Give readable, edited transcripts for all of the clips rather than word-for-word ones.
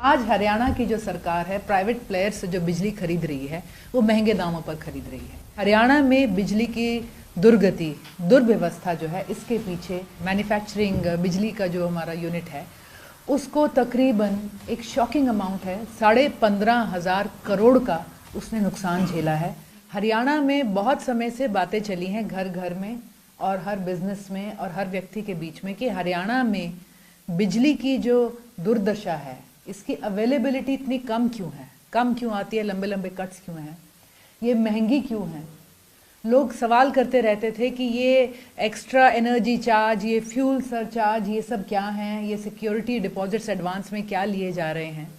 आज हरियाणा की जो सरकार है प्राइवेट प्लेयर से जो बिजली खरीद रही है वो महंगे दामों पर खरीद रही है। हरियाणा में बिजली की दुर्गति, दुर्व्यवस्था जो है, इसके पीछे मैन्युफैक्चरिंग बिजली का जो हमारा यूनिट है उसको तकरीबन एक शॉकिंग अमाउंट है 15,500 करोड़ का उसने नुकसान झेला है। हरियाणा में बहुत समय से बातें चली हैं घर घर में और हर बिजनेस में और हर व्यक्ति के बीच में कि हरियाणा में बिजली की जो दुर्दशा है, इसकी अवेलेबिलिटी इतनी कम क्यों आती है, लंबे लंबे कट्स क्यों हैं, ये महंगी क्यों है। लोग सवाल करते रहते थे कि ये एक्स्ट्रा एनर्जी चार्ज, ये फ्यूल सरचार्ज, ये सब क्या हैं, ये सिक्योरिटी डिपॉजिट्स एडवांस में क्या लिए जा रहे हैं।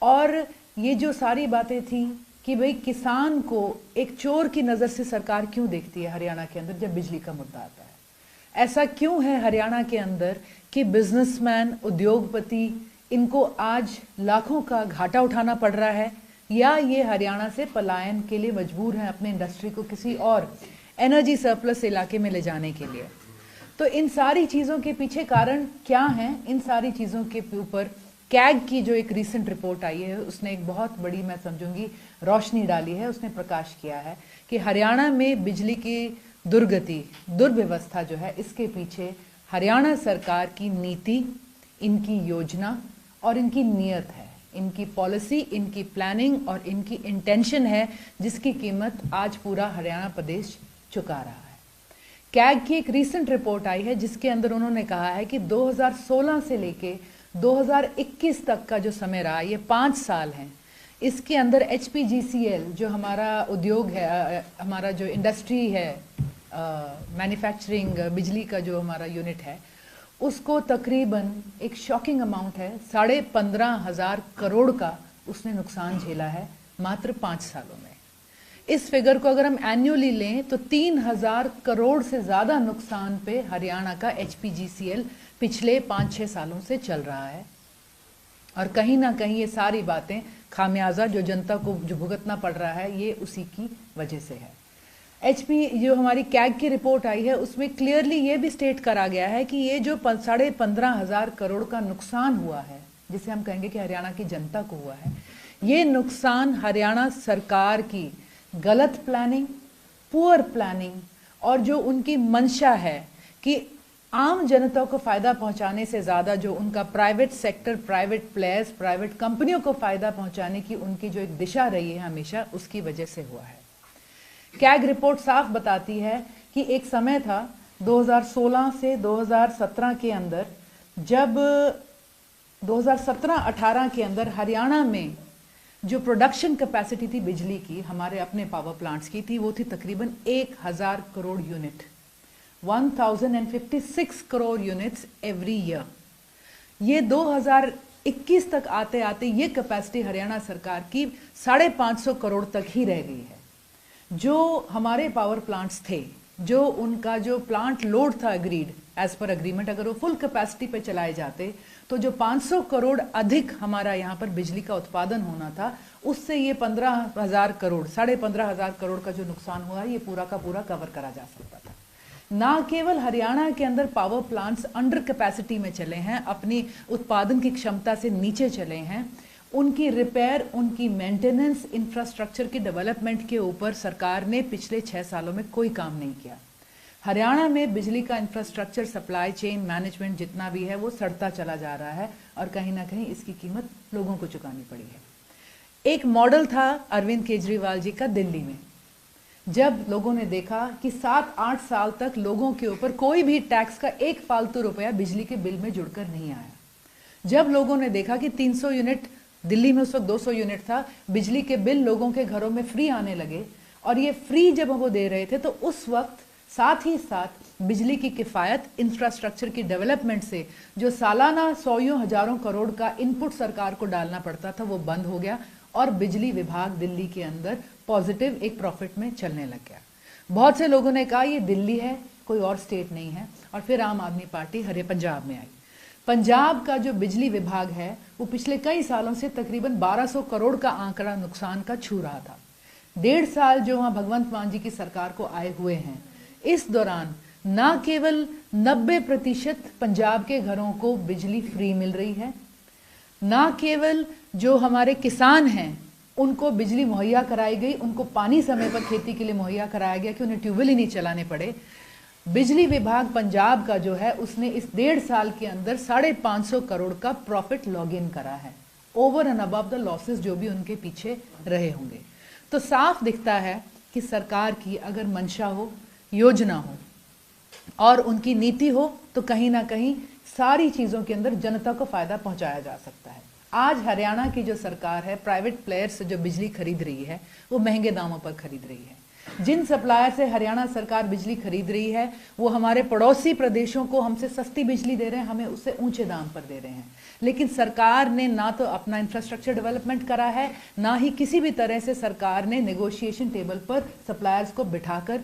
और ये जो सारी बातें थी कि भाई किसान को एक चोर की नज़र से सरकार क्यों देखती है हरियाणा के अंदर जब बिजली का मुद्दा आता है। ऐसा क्यों है हरियाणा के अंदर कि बिजनेसमैन, उद्योगपति, इनको आज लाखों का घाटा उठाना पड़ रहा है, या ये हरियाणा से पलायन के लिए मजबूर हैं अपने इंडस्ट्री को किसी और एनर्जी सरप्लस इलाके में ले जाने के लिए। तो इन सारी चीज़ों के पीछे कारण क्या हैं, इन सारी चीज़ों के ऊपर कैग की जो एक रीसेंट रिपोर्ट आई है उसने एक बहुत बड़ी, मैं समझूंगी, रोशनी डाली है। उसने प्रकाश किया है कि हरियाणा में बिजली की दुर्गति, दुर्व्यवस्था जो है, इसके पीछे हरियाणा सरकार की नीति, इनकी योजना और इनकी नीयत है, इनकी पॉलिसी, इनकी प्लानिंग और इनकी इंटेंशन है, जिसकी कीमत आज पूरा हरियाणा प्रदेश चुका रहा है। कैग की एक रीसेंट रिपोर्ट आई है जिसके अंदर उन्होंने कहा है कि 2016 से लेके 2021 तक का जो समय रहा, ये 5 साल हैं, इसके अंदर HPGCL जो हमारा उद्योग है, हमारा जो इंडस्ट्री है, मैन्युफैक्चरिंग बिजली का जो हमारा यूनिट है, उसको तकरीबन एक शॉकिंग अमाउंट है 15,500 करोड़ का उसने नुकसान झेला है मात्र 5 सालों में। इस फिगर को अगर हम एन्युअली लें तो 3,000 करोड़ से ज़्यादा नुकसान पे हरियाणा का HPGCL पिछले 5-6 सालों से चल रहा है। और कहीं ना कहीं ये सारी बातें, खामियाजा जो जनता को जो भुगतना पड़ रहा है, ये उसी की वजह से है। जो हमारी कैग की रिपोर्ट आई है उसमें क्लियरली ये भी स्टेट करा गया है कि ये जो 15,500 करोड़ का नुकसान हुआ है, जिसे हम कहेंगे कि हरियाणा की जनता को हुआ है, ये नुकसान हरियाणा सरकार की गलत प्लानिंग, पुअर प्लानिंग और जो उनकी मंशा है कि आम जनता को फायदा पहुंचाने से ज्यादा जो उनका private sector, private players, private कंपनियों को फायदा पहुंचाने की उनकी जो एक दिशा रही है हमेशा, उसकी वजह से हुआ है। कैग रिपोर्ट साफ बताती है कि एक समय था 2016 से 2017 के अंदर, जब 2017-18 के अंदर हरियाणा में जो प्रोडक्शन कैपेसिटी थी बिजली की, हमारे अपने पावर प्लांट्स की थी, वो थी तकरीबन 1,000 crore unit, 1056 crore units every year. ये 2021 तक आते आते ये कैपेसिटी हरियाणा सरकार की 550 करोड़ तक ही रह गई है। जो हमारे पावर प्लांट्स थे, जो उनका जो प्लांट लोड था एग्रीड एज पर एग्रीमेंट, अगर वो फुल कैपेसिटी पे चलाए जाते तो जो 500 करोड़ अधिक हमारा यहाँ पर बिजली का उत्पादन होना था, उससे ये 15,000 करोड़, 15,500 करोड़ का जो नुकसान हुआ, ये पूरा का पूरा कवर करा जा सकता था। ना केवल हरियाणा के अंदर पावर प्लांट्स अंडर कैपेसिटी में चले हैं, अपनी उत्पादन की क्षमता से नीचे चले हैं, उनकी रिपेयर, उनकी मेंटेनेंस, इंफ्रास्ट्रक्चर की डेवलपमेंट के ऊपर सरकार ने पिछले 6 सालों में कोई काम नहीं किया। हरियाणा में बिजली का इंफ्रास्ट्रक्चर, सप्लाई चेन मैनेजमेंट जितना भी है वो सड़ता चला जा रहा है और कहीं ना कहीं इसकी कीमत लोगों को चुकानी पड़ी है। एक मॉडल था अरविंद केजरीवाल जी का दिल्ली में, जब लोगों ने देखा कि 7-8 साल तक लोगों के ऊपर कोई भी टैक्स का एक फालतू रुपया बिजली के बिल में जुड़कर नहीं आया। जब लोगों ने देखा कि 300 यूनिट, दिल्ली में उस वक्त 200 यूनिट था, बिजली के बिल लोगों के घरों में फ्री आने लगे, और ये फ्री जब वो दे रहे थे तो उस वक्त साथ ही साथ बिजली की किफ़ायत, इंफ्रास्ट्रक्चर की डेवलपमेंट से जो सालाना 100 हजारों करोड़ का इनपुट सरकार को डालना पड़ता था, वो बंद हो गया और बिजली विभाग दिल्ली के अंदर पॉजिटिव एक प्रॉफिट में चलने लग गया। बहुत से लोगों ने कहा ये दिल्ली है, कोई और स्टेट नहीं है, और फिर आम आदमी पार्टी पंजाब में आई। पंजाब का जो बिजली विभाग है वो पिछले कई सालों से तकरीबन 1200 करोड़ का आंकड़ा नुकसान का छू रहा था। 1.5 साल जो वहाँ भगवंत मान जी की सरकार को आए हुए हैं, इस दौरान न केवल 90% पंजाब के घरों को बिजली फ्री मिल रही है, ना केवल जो हमारे किसान हैं उनको बिजली मुहैया कराई गई, उनको पानी समय पर खेती के लिए मुहैया कराया गया कि उन्हें ट्यूबवेल ही नहीं चलाने पड़े। बिजली विभाग पंजाब का जो है उसने इस 1.5 साल के अंदर 550 करोड़ का प्रॉफिट लॉग इन करा है, over and above the losses जो भी उनके पीछे रहे होंगे। तो साफ दिखता है कि सरकार की अगर मंशा हो, योजना हो और उनकी नीति हो तो कहीं ना कहीं सारी चीजों के अंदर जनता को फायदा पहुंचाया जा सकता है। आज हरियाणा की जो सरकार है, प्राइवेट प्लेयर से जो बिजली खरीद रही है वो महंगे दामों पर खरीद रही है। जिन सप्लायर से हरियाणा सरकार बिजली खरीद रही है वो हमारे पड़ोसी प्रदेशों को हमसे सस्ती बिजली दे रहे हैं, हमें उससे ऊंचे दाम पर दे रहे हैं। लेकिन सरकार ने ना तो अपना इंफ्रास्ट्रक्चर डेवलपमेंट करा है, ना ही किसी भी तरह से सरकार ने नेगोशिएशन टेबल पर सप्लायर्स को बिठाकर